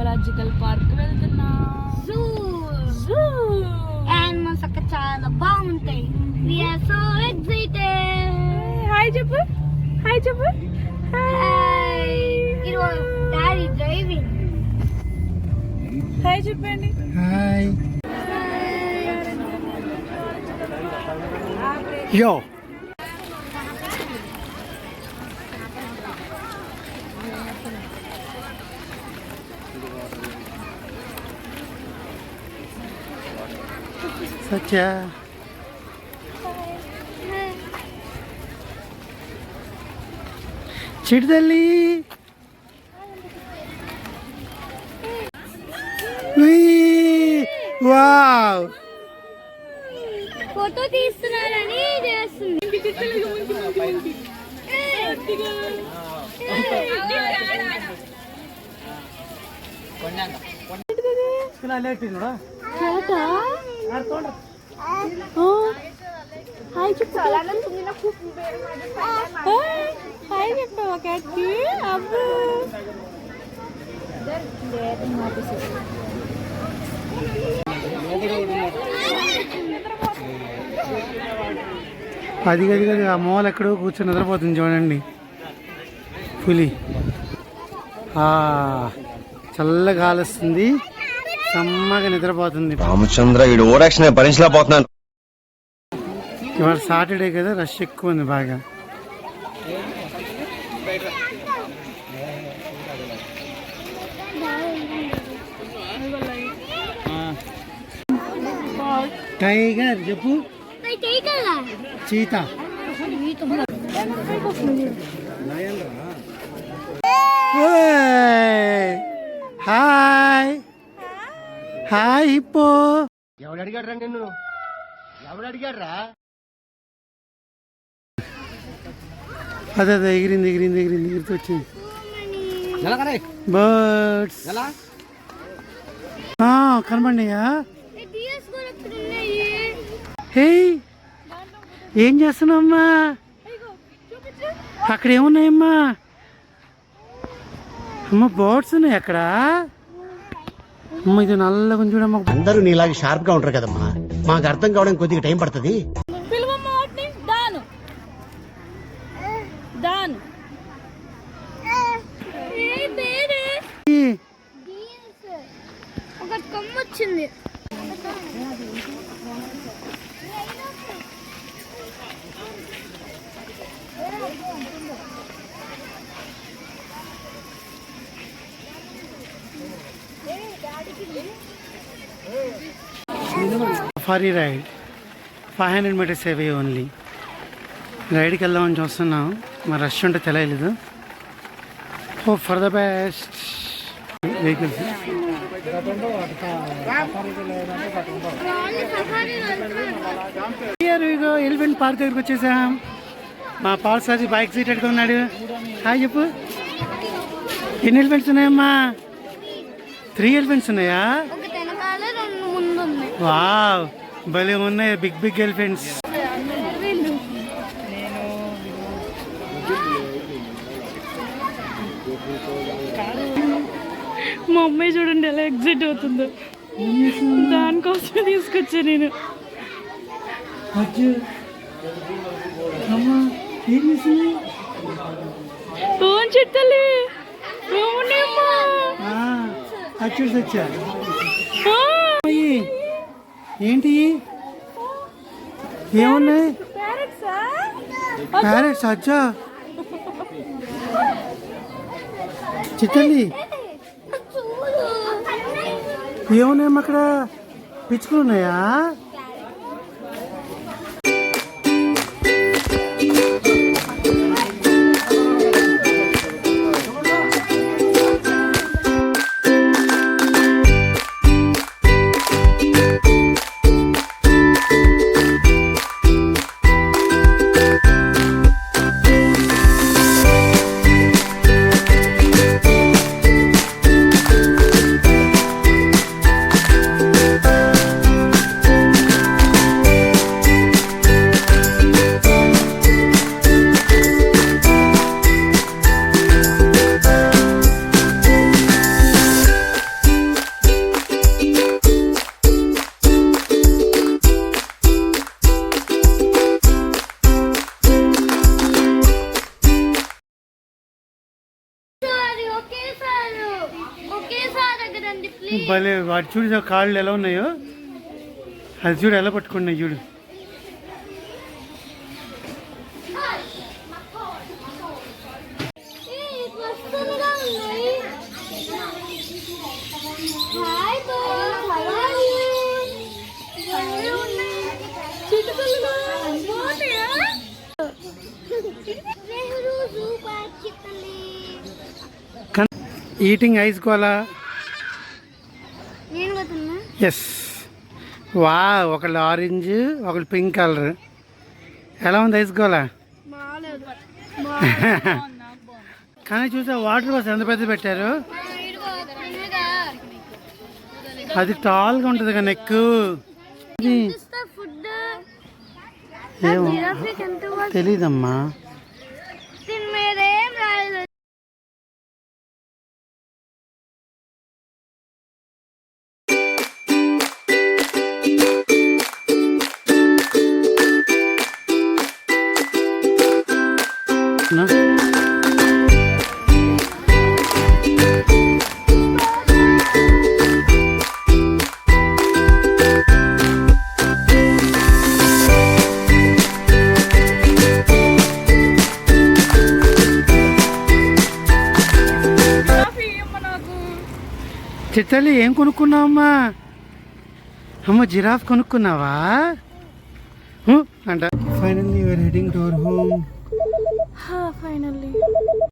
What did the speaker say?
Biological park వెళ్తున్నాం. Animals అక్కడ చాలా బాగుంటాయి. We are so excited. Hi చెప్పు, హాయ్ చెప్పు. హాయ్. ఈరోజు డాడీ డ్రైవింగ్. హాయ్ చెప్పండి. హాయ్. యో సత్య చిటి తల్లి. వావ్, ఫోటో తీస్తున్నారని చేస్తుంది. హాయ్ చెప్పు. హాయ్ చెప్పు క్యాట్కి. అబ్బు అది గది గది ఆ మూల ఎక్కడో కూర్చొని నిద్రపోతుంది చూడండి పులి. చల్లగా గాలిస్తుంది, సమ్మగా నిద్రపోతుంది. రామచంద్ర ఈ ఓవరాక్షన్ భరించలేకపోతున్నాను. ఇవాళ సాటర్డే కదా, రష్ ఎక్కువ ఉంది బాగా. టైగర్ చెప్పు. చీతా. Hi hi hippo. ఎవడు అడిగాడ్రా నిన్ను? ఎవడు అడిగాడ్రా? అదే అదే ఎగిరింది ఎగిరింది ఎగిరింది ఎగిరితే వచ్చింది. బర్డ్స్ కనబడినాయా? హే ఏం చేస్తున్నావమ్మా? అక్కడ ఏమున్నాయమ్మా? అమ్మ బర్డ్స్ ఉన్నాయి అక్కడ. అమ్మ ఇది నల్లగా చూడమ్మా. అందరూ నీలాగా షార్ప్ గా ఉంటారు కదమ్మా, మాకు అర్థం కావడానికి కొద్దిగా టైం పడుతుంది. ఒక కొమ్మ వచ్చింది. Safari ride 500 metres away only. రైడ్కి వెళ్దామని చూస్తున్నాం, మరి రష్ ఉంటే తెలియలేదు. Hope for the best. Vehicles elephant park దగ్గరికి వచ్చేసాం. మా పాల్సారి బైక్ సీట్ ఎట్టుకున్నాడు. హాయ్ చెప్పు. ఎన్ని ఎలిఫెంట్స్ ఉన్నాయమ్మా? 3 ఎలిఫెంట్స్ ఉన్నాయా? వావ్ భలే ఉన్నాయి, బిగ్ బిగ్ ఎలిఫెంట్స్. మా అమ్మాయి చూడండి ఎలా ఎగ్జైట్ అవుతుందో. దానికోసమే తీసుకొచ్చా నేను. చెట్టలి వచ్చా ఏంటి ఏమున్నాయి? ప్యారెట్స్. అచ్చా చిట్టండి ఏమున్నాయమ్మా అక్కడ? పిచ్చుకలు ఉన్నాయా? భలే వాటి చూడు కాళ్ళు ఎలా ఉన్నాయో, అది చూడు ఎలా పట్టుకున్నాయి చూడు. వస్తువులుగా ఉన్నాయి. Hi boy, how are you? భలే ఉన్నాయి. చిటుకులుగా బాగున్నాయా? నెహ్రూ జూ పార్క్ కిట్టలే. Eating ice gola. నేను పోతున్నా. ఎస్, వా, ఒకళ్ళు ఆరెంజ్ ఒకళ్ళు పింక్ కలర్. ఎలా ఉంది ఐస్ గోలా? బాగాలేదు. కానీ చూసా వాటర్ బాస్ ఎంత పెద్ద పెట్టారు. అది టాల్గా ఉంటుంది కానీ ఎక్కువ ఫుడ్ ఏమో తెలీదమ్మా. దీని మీరేం రాలేదు. నా? చిట్టలి ఏం కొనుక్కున్నావమ్మా? అమ్మ జిరాఫ్ కొనుక్కున్నావా? అంట. Finally you're heading to our home. Finally